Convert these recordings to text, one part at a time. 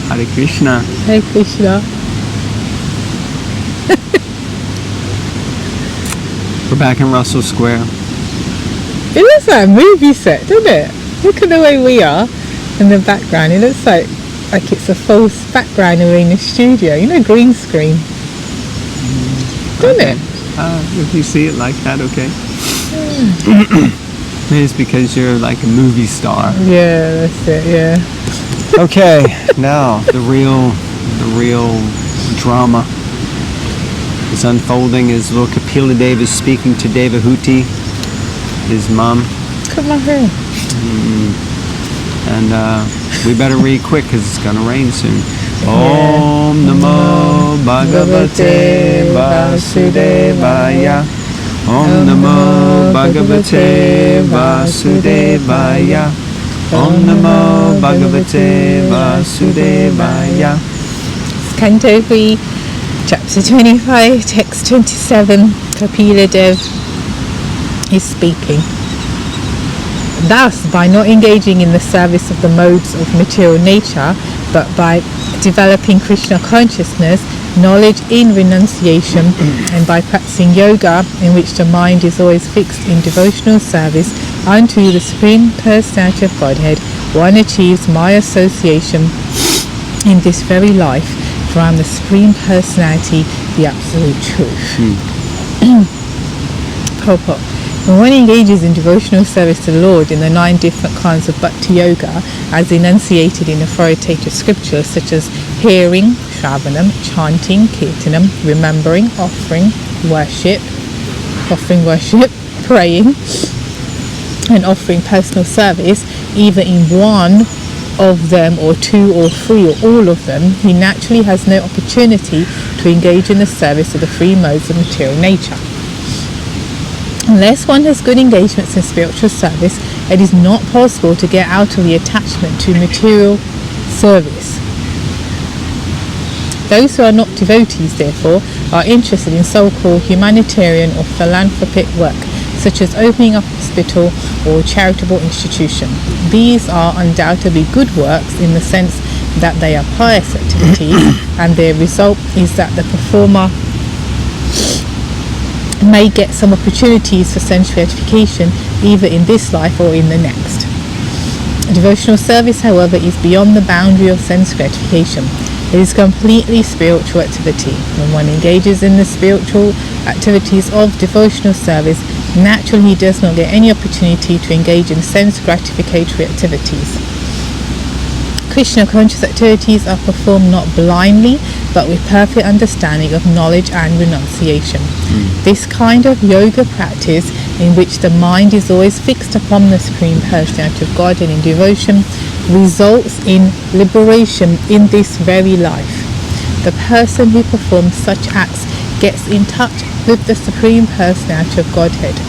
Hare Krishna. Hare Krishna. We're back in Russell Square. It looks like a movie set, doesn't it? Look at the way we are in the background. It looks like it's a false background we're in the studio. You know, green screen. Doesn't it? If you see it like that, okay. Maybe it's because you're like a movie star. Yeah, that's it, yeah. Okay, now the real drama is unfolding as little Kapila Dev is speaking to Devahuti, his mom. Come on here. And we better read quick because it's going to rain soon. Om Namo Bhagavate Vasudevaya. Om Namo Bhagavate Vasudevaya. Om Namo Bhagavate Vasudevaya. Canto 3, Chapter 25, Text 27. Kapila Dev is speaking. Thus, by not engaging in the service of the modes of material nature, but by developing Krishna consciousness, knowledge in renunciation, and by practicing yoga, in which the mind is always fixed in devotional service unto the Supreme Personality of Godhead, one achieves my association in this very life, for I am the Supreme Personality, the Absolute Truth. Purport. When one engages in devotional service to the Lord in the 9 different kinds of Bhakti Yoga, as enunciated in authoritative scriptures such as hearing, Shravanam, chanting, Kirtanam, remembering, offering worship, praying, and offering personal service, either in one of them or 2 or 3 or all of them, he naturally has no opportunity to engage in the service of the 3 modes of material nature. Unless one has good engagements in spiritual service, it is not possible to get out of the attachment to material service. Those who are not devotees, therefore, are interested in so-called humanitarian or philanthropic work, such as opening a hospital or charitable institution. These are undoubtedly good works in the sense that they are pious activities, and their result is that the performer may get some opportunities for sense gratification either in this life or in the next. Devotional service, however, is beyond the boundary of sense gratification. It is completely spiritual activity. When one engages in the spiritual activities of devotional service, naturally he does not get any opportunity to engage in sense gratificatory activities. Krishna conscious activities are performed not blindly, but with perfect understanding of knowledge and renunciation. This kind of yoga practice, in which the mind is always fixed upon the Supreme Personality of God and in devotion, results in liberation in this very life. The person who performs such acts gets in touch with the Supreme Personality of Godhead.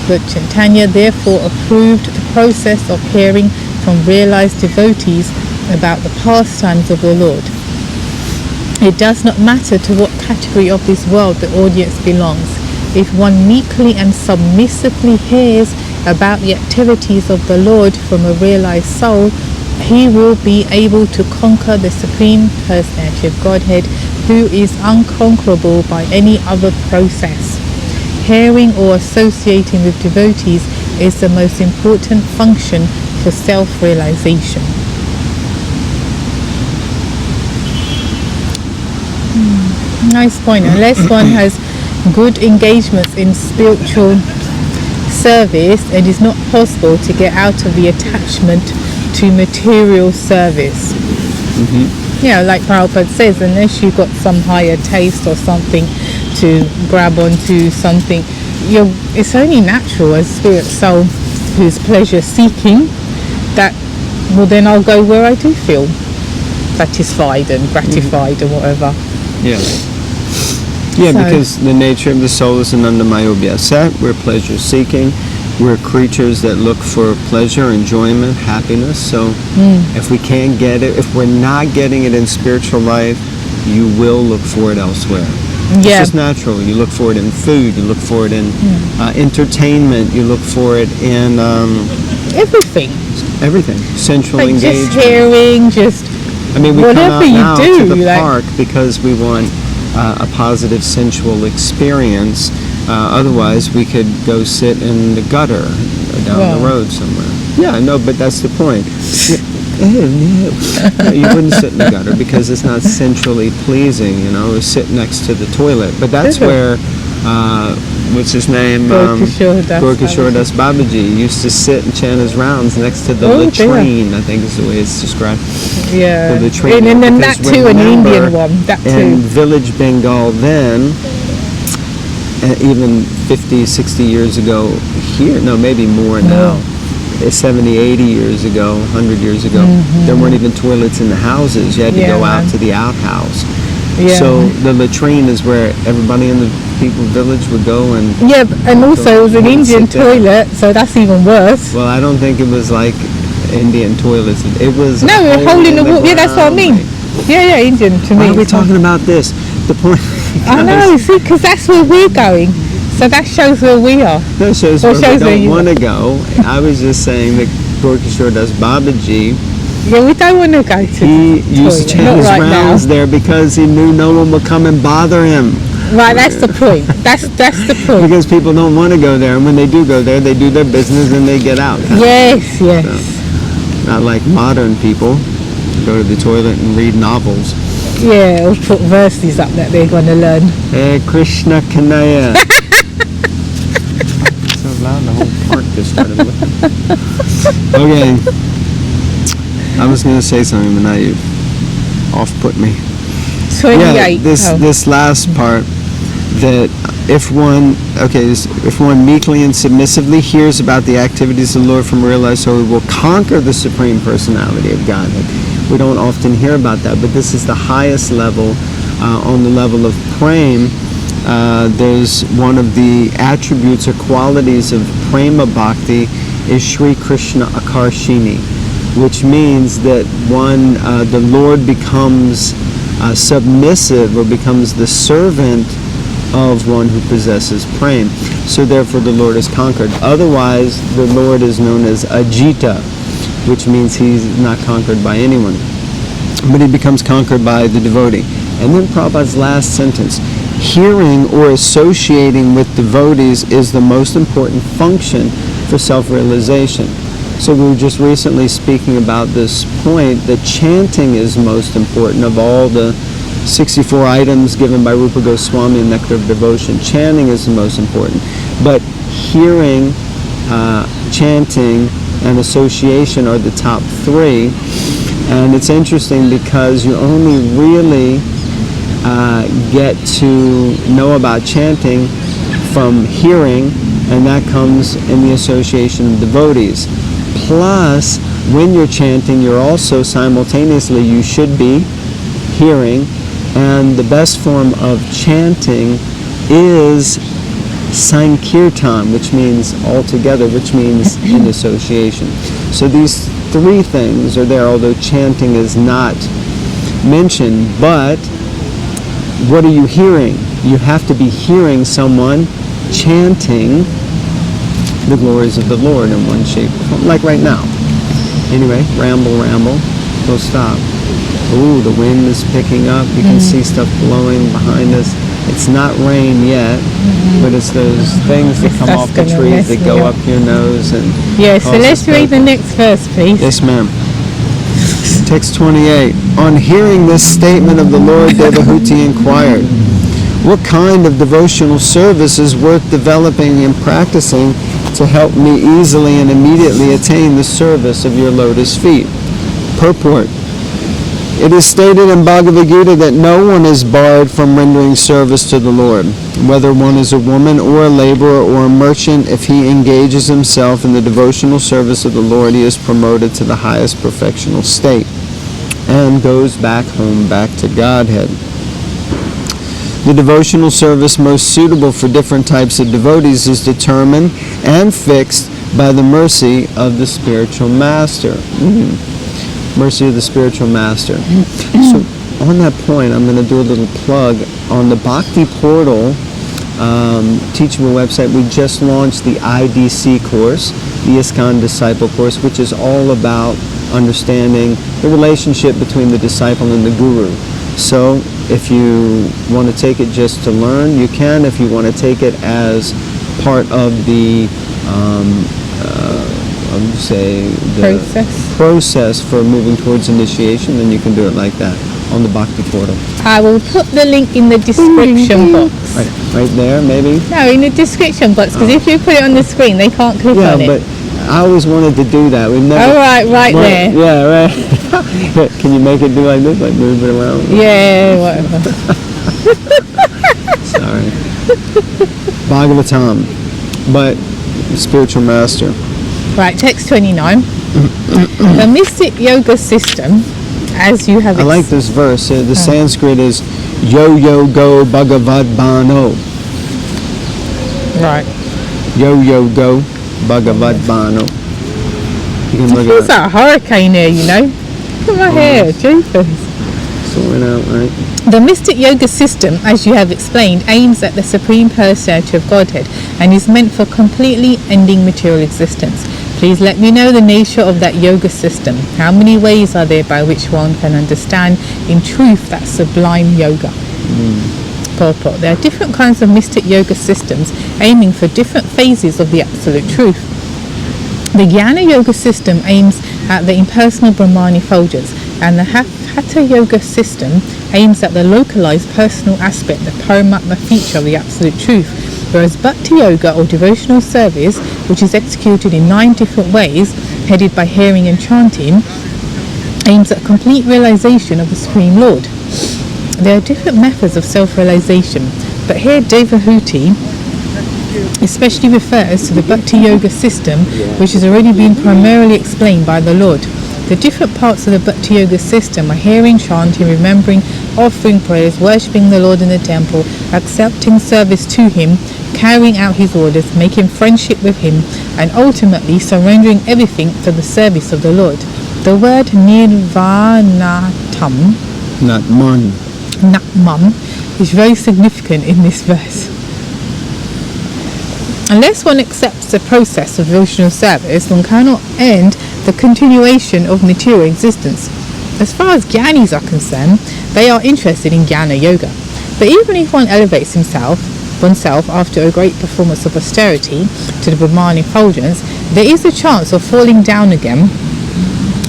Lord Chaitanya therefore approved the process of hearing from realized devotees about the pastimes of the Lord. It does not matter to what category of this world the audience belongs. If one meekly and submissively hears about the activities of the Lord from a realized soul, he will be able to conquer the Supreme Personality of Godhead, who is unconquerable by any other process. Hearing or associating with devotees is the most important function for self-realization. Nice point. Unless one has good engagements in spiritual service, it is not possible to get out of the attachment to material service. Yeah, like Prabhupada says, unless you've got some higher taste or something to grab onto something, it's only natural as spirit soul who's pleasure seeking that, well, then I'll go where I do feel satisfied and gratified and whatever. Yeah, because the nature of the soul is an anandamaya. We're pleasure seeking. We're creatures that look for pleasure, enjoyment, happiness. So if we can't get it, if we're not getting it in spiritual life, you will look for it elsewhere. It's just natural. You look for it in food. You look for it in entertainment. You look for it in everything. Sensual engagement. Just hearing, just I mean, we come Whatever out you now do, to the like- park because we want a positive sensual experience. Otherwise, we could go sit in the gutter or down the Wow. road somewhere. Yeah, I know, but that's the point. No, you wouldn't sit in the gutter because it's not sensually pleasing, you know, sit next to the toilet. But that's Is it? where, what's his name? Gorkishore Das Babaji used to sit and chant his rounds next to the Oh, latrine, I think is the way it's described. Yeah. The latrine. And then that Because too, an remember, Indian one. That in too. village Bengal then, even 50, 60 years ago here, no, maybe more now, 70, 80 years ago, 100 years ago, there weren't even toilets in the houses. You had to Yeah, go out man. to the outhouse. Yeah. So the latrine is where everybody in the people village would go and, Yeah, and also it was an Sit Indian there. toilet, so that's even worse. well, I don't think it was like Indian toilets. It was No, a hole in the wall. Yeah, that's what I ground, mean. like- Yeah, Indian to me. Why are we it's not- talking about this? The point. I know, see, because that's where we're going. So that shows where we are. That shows Well, where shows we where don't you- want to go. I was just saying that Gorkishore Das Babaji, Yeah, we don't want to go to he the used to toilet. chant Not his right rounds now. there because he knew no one would come and bother him. Right, that's the point. That's the point. Because people don't want to go there, and when they do go there, they do their business and they get out. Yes, yes. Not like modern people go to the toilet and read novels. Yeah, or put verses up that they're going to learn. Hare Krishna Kanaya. So loud, the whole park just started looking. Okay. I was going to say something, but now you off-put me. 28. Yeah, this last part, that if one meekly and submissively hears about the activities of the Lord from realized soul, he will conquer the Supreme Personality of Godhead. We don't often hear about that, but this is the highest level, on the level of prema. There's one of the attributes or qualities of prema bhakti is Sri Krishna Akarshini, which means that the Lord becomes submissive or becomes the servant of one who possesses prema. So therefore the Lord is conquered. Otherwise, the Lord is known as Ajita, which means he's not conquered by anyone. But he becomes conquered by the devotee. And then Prabhupada's last sentence, hearing or associating with devotees is the most important function for self-realization. So we were just recently speaking about this point that chanting is most important of all the 64 items given by Rupa Goswami in Nectar of Devotion. Chanting is the most important. But hearing, chanting, and association are the top three. And it's interesting because you only really get to know about chanting from hearing, and that comes in the association of devotees. Plus, when you're chanting, you're also simultaneously, you should be hearing, and the best form of chanting is Sankirtan, which means all together, which means in association. So these three things are there, although chanting is not mentioned. But what are you hearing? You have to be hearing someone chanting the glories of the Lord in one shape, like right now. Anyway, ramble, we'll stop. Ooh, the wind is picking up. You can see stuff blowing behind us. It's not rain yet, but it's those things that come That's off the gonna trees mess that me go up. up your nose and Yeah, so cause let's us read the pain. next verse, please. Yes, ma'am. Text 28. On hearing this statement of the Lord, Devahuti inquired, what kind of devotional service is worth developing and practicing to help me easily and immediately attain the service of your lotus feet? Purport. It is stated in Bhagavad Gita that no one is barred from rendering service to the Lord, whether one is a woman or a laborer or a merchant. If he engages himself in the devotional service of the Lord, he is promoted to the highest perfectional state and goes back home, back to Godhead. The devotional service most suitable for different types of devotees is determined and fixed by the mercy of the spiritual master. Mercy of the spiritual master. So on that point, I'm going to do a little plug on the Bhakti portal. teachable website. We just launched the IDC course, the ISKCON Disciple course, which is all about understanding the relationship between the disciple and the guru. So if you want to take it just to learn, you can. If you want to take it as part of the process for moving towards initiation, then you can do it like that on the Bhakti portal. I will put the link in the description box. Right there, maybe? No, in the description box, because if you put it on the screen, they can't click on it. Yeah, but I always wanted to do that. We've never. Oh, right there. Yeah, right. Can you make it do like this, like move it around? Yeah, whatever. Sorry. Bhagavatam, but spiritual master. Right, text 29. The mystic yoga system, as you have... I like this verse. The Sanskrit is yo go Bhagavad Bano. Right. Yo go Bhagavad Bano. It feels like a hurricane here, you know. Look at my hair, jeepers. Sorting out, right? The mystic yoga system, as you have explained, aims at the Supreme Personality of Godhead and is meant for completely ending material existence. Please let me know the nature of that yoga system. How many ways are there by which one can understand in truth that sublime yoga? Purport. There are different kinds of mystic yoga systems aiming for different phases of the absolute truth. The Jnana yoga system aims at the impersonal Brahman effulgence, and the Hatha yoga system aims at the localized personal aspect, the Paramatma feature of the absolute truth, whereas Bhakti yoga or devotional service, which is executed in 9 different ways, headed by hearing and chanting, aims at complete realization of the Supreme Lord. There are different methods of self-realization, but here Devahuti especially refers to the Bhakti yoga system, which has already been primarily explained by the Lord. The different parts of the Bhakti yoga system are hearing, chanting, remembering, offering prayers, worshipping the Lord in the temple, accepting service to Him, carrying out His orders, making friendship with Him, and ultimately surrendering everything to the service of the Lord. The word nirvanatam, natmam, is very significant in this verse. Unless one accepts the process of devotional service, one cannot end the continuation of material existence. As far as Jnanis are concerned, they are interested in Jnana yoga. But even if one elevates oneself after a great performance of austerity to the Brahman effulgence, there is a chance of falling down again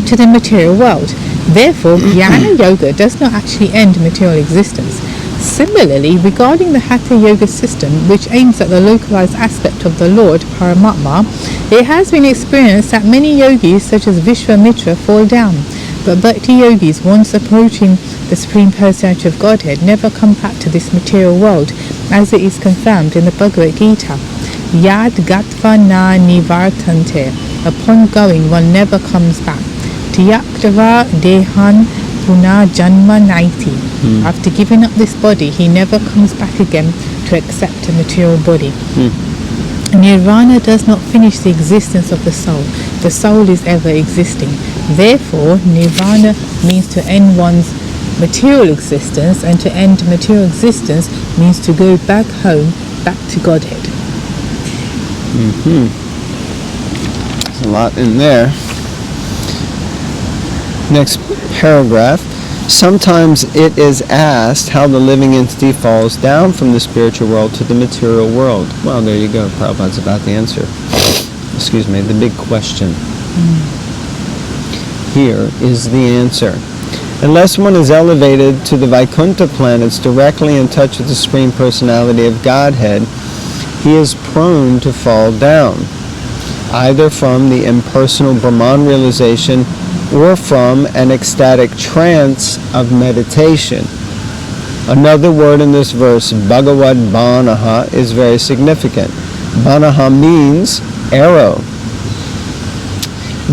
to the material world. Therefore, Jnana yoga does not actually end material existence. Similarly, regarding the Hatha yoga system, which aims at the localized aspect of the Lord, Paramatma, it has been experienced that many yogis, such as Vishwamitra, fall down. But Bhakti yogis, once approaching the Supreme Personality of Godhead, never come back to this material world, as it is confirmed in the Bhagavad Gita. Yad gatva na nivartante. Upon going, one never comes back. Tyaktava dehan puna janma naiti. After giving up this body, he never comes back again to accept a material body. Nirvana does not finish the existence of the soul. The soul is ever existing. Therefore, nirvana means to end one's material existence, and to end material existence means to go back home, back to Godhead. There's a lot in there. Next paragraph. Sometimes it is asked how the living entity falls down from the spiritual world to the material world. Well, there you go. Prabhupada's about the answer. Excuse me, the big question. Here is the answer. Unless one is elevated to the Vaikuntha planets directly in touch with the Supreme Personality of Godhead, he is prone to fall down, either from the impersonal Brahman realization or from an ecstatic trance of meditation. Another word in this verse, Bhagavad Banaha, is very significant. Banaha means arrow.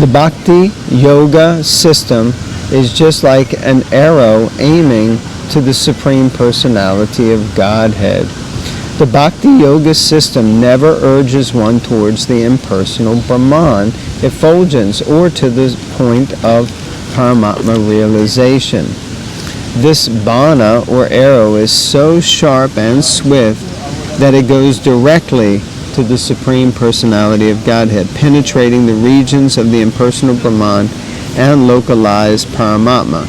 The Bhakti Yoga system is just like an arrow aiming to the Supreme Personality of Godhead. The Bhakti Yoga system never urges one towards the impersonal Brahman effulgence or to the point of Paramatma realization. This bana or arrow is so sharp and swift that it goes directly to the Supreme Personality of Godhead, penetrating the regions of the impersonal Brahman and localized Paramatma.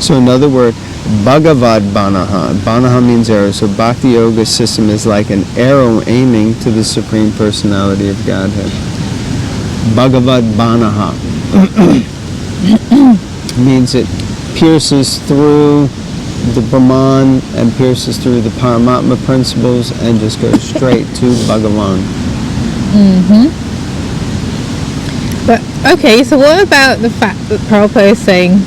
So in other words, Bhagavad Banaha. Banaha means arrow. So Bhakti Yoga system is like an arrow aiming to the Supreme Personality of Godhead. Bhagavad Banaha means it pierces through the Brahman and pierces through the Paramatma principles and just goes straight to Bhagavan. But okay, so what about the fact that Prabhupada is saying,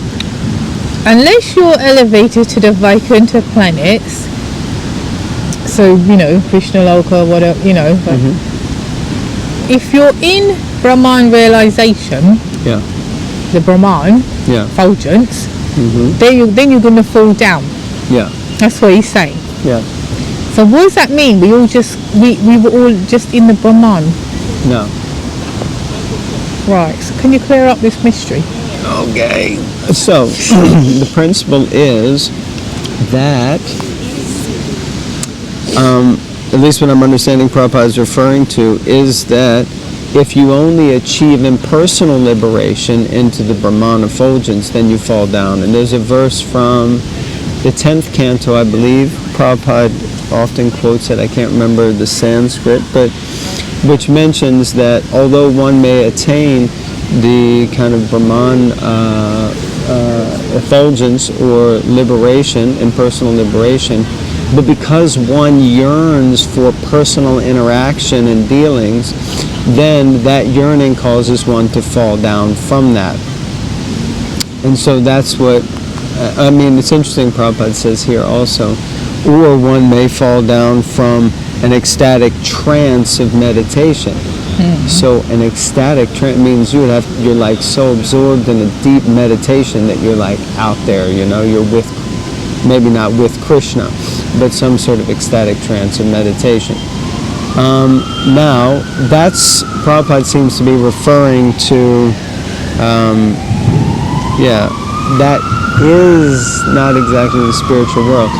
unless you're elevated to the Vaikuntha planets, so Krishna Loka, whatever, if you're in Brahman realization, the Brahman effulgence, then you're going to fall down. That's what he's saying. So what does that mean? We were all just in the Brahman. No. Right. So can you clear up this mystery? Okay. So the principle is that, at least what I'm understanding Prabhupada is referring to, is that if you only achieve impersonal liberation into the Brahman effulgence, then you fall down. And there's a verse from the 10th canto, I believe. Prabhupada often quotes it. I can't remember the Sanskrit, but which mentions that although one may attain the kind of Brahman effulgence or liberation, impersonal liberation, but because one yearns for personal interaction and dealings, then that yearning causes one to fall down from that. And so that's what, it's interesting Prabhupada says here also, or one may fall down from an ecstatic trance of meditation. So an ecstatic trance means you're like so absorbed in a deep meditation that you're like out there, you're with, maybe not with Krishna, but some sort of ecstatic trance of meditation. Now, that's, Prabhupada seems to be referring to, that is not exactly the spiritual world.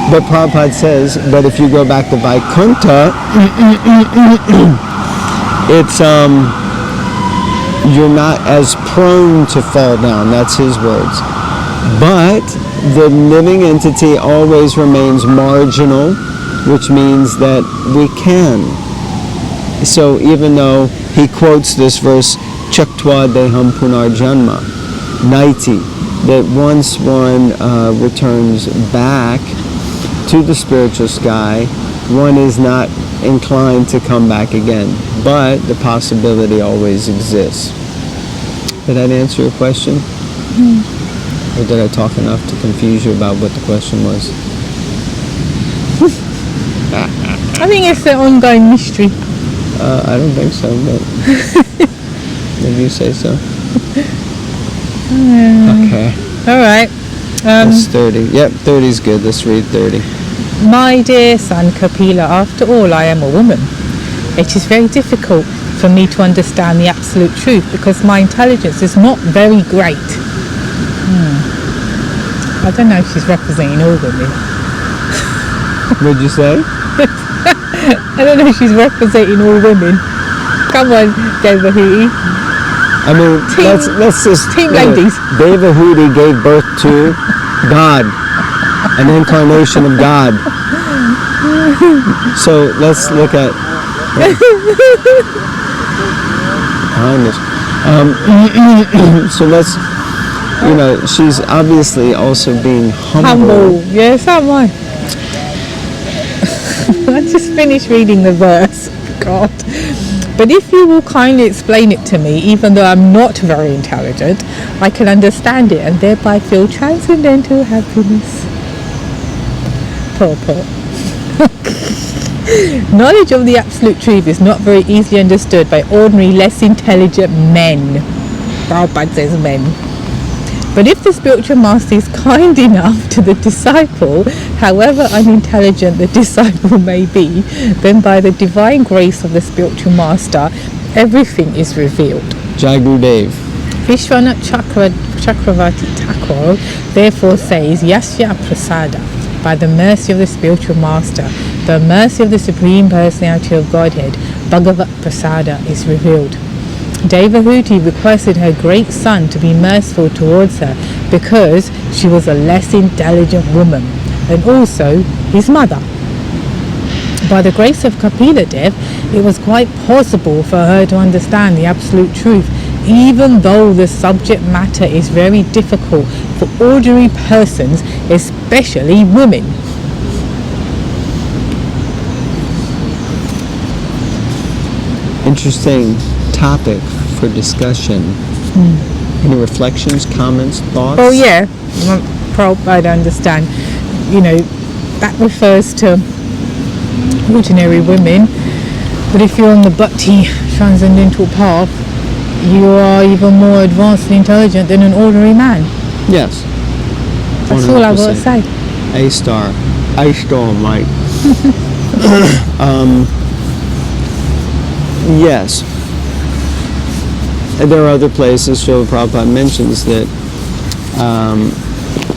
But Prabhupada says, but if you go back to Vaikuntha, it's, you're not as prone to fall down, that's his words. But the living entity always remains marginal, which means that we can. So even though he quotes this verse, Chaktva Deham Punar Janma, 90, that once one returns back to the spiritual sky, one is not inclined to come back again, but the possibility always exists. Did that answer your question? Or did I talk enough to confuse you about what the question was? I think it's an ongoing mystery. I don't think so, but maybe you say so. Okay. All right. That's 30. Yep, 30 is good. Let's read 30. My dear son Kapila, after all, I am a woman. It is very difficult for me to understand the absolute truth because my intelligence is not very great. I don't know if she's representing all women. What'd you say? I don't know if she's representing all women. Come on, Devahuti. I mean, let's just... Team ladies. Devahuti gave birth to God, an incarnation of God. So let's look at... so let's... she's obviously also being humble. Yes, am I. I just finished reading the verse. God. But if you will kindly explain it to me, even though I'm not very intelligent, I can understand it and thereby feel transcendental happiness. Purport. Knowledge of the absolute truth is not very easily understood by ordinary, less intelligent men. Prabhupada says men. But if the spiritual master is kind enough to the disciple, however unintelligent the disciple may be, then by the divine grace of the spiritual master, everything is revealed. Jai Gurudev. Vishwanath Chakravarti Thakur therefore says, Yasya Prasada, by the mercy of the spiritual master, the mercy of the Supreme Personality of Godhead, Bhagavat Prasada, is revealed. Devahuti requested her great son to be merciful towards her because she was a less intelligent woman, and also his mother. By the grace of Kapila Dev, it was quite possible for her to understand the absolute truth, even though the subject matter is very difficult for ordinary persons, especially women. Interesting topic for discussion. Any reflections, comments, thoughts? Oh yeah, Prabhupada understand. That refers to ordinary women, but if you're on the Bhakti transcendental path, you are even more advanced and intelligent than an ordinary man. Yes. That's all I've got to say. A star, Mike. Yes. And there are other places, Srila Prabhupada mentions that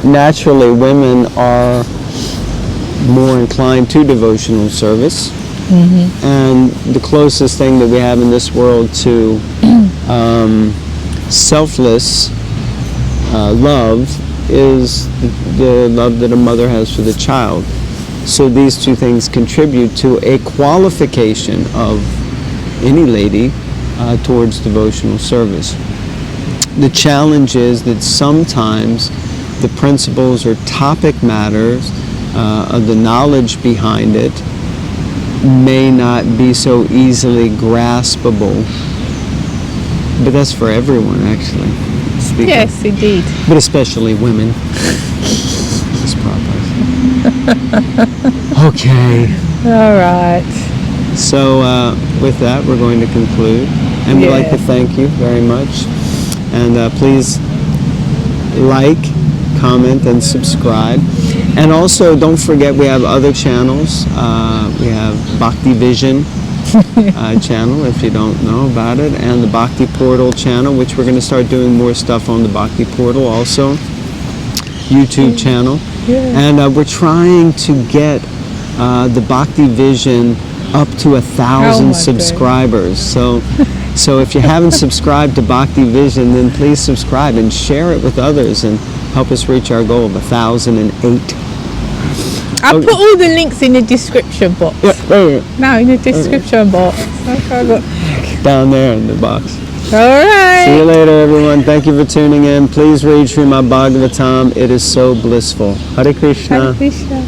naturally women are more inclined to devotional service. And the closest thing that we have in this world to selfless love is the love that a mother has for the child. So these two things contribute to a qualification of any lady towards devotional service. The challenge is that sometimes the principles or topic matters of the knowledge behind it may not be so easily graspable. But that's for everyone, actually. Yes, indeed. But especially women. That's proper. Okay. All right. So with that, we're going to conclude. And we'd like to thank you very much. And please like, comment, and subscribe. And also, don't forget, we have other channels. We have Bhakti Vision channel, if you don't know about it, and the Bhakti Portal channel, which we're going to start doing more stuff on the Bhakti Portal also. YouTube channel. And we're trying to get the Bhakti Vision up to 1,000 subscribers. So if you haven't subscribed to Bhakti Vision, then please subscribe and share it with others and help us reach our goal of 1,008. I'll put all the links in the description box. No, in the description box. Down there in the box. All right. See you later, everyone. Thank you for tuning in. Please read Srimad Bhagavatam. It is so blissful. Hare Krishna. Hare Krishna.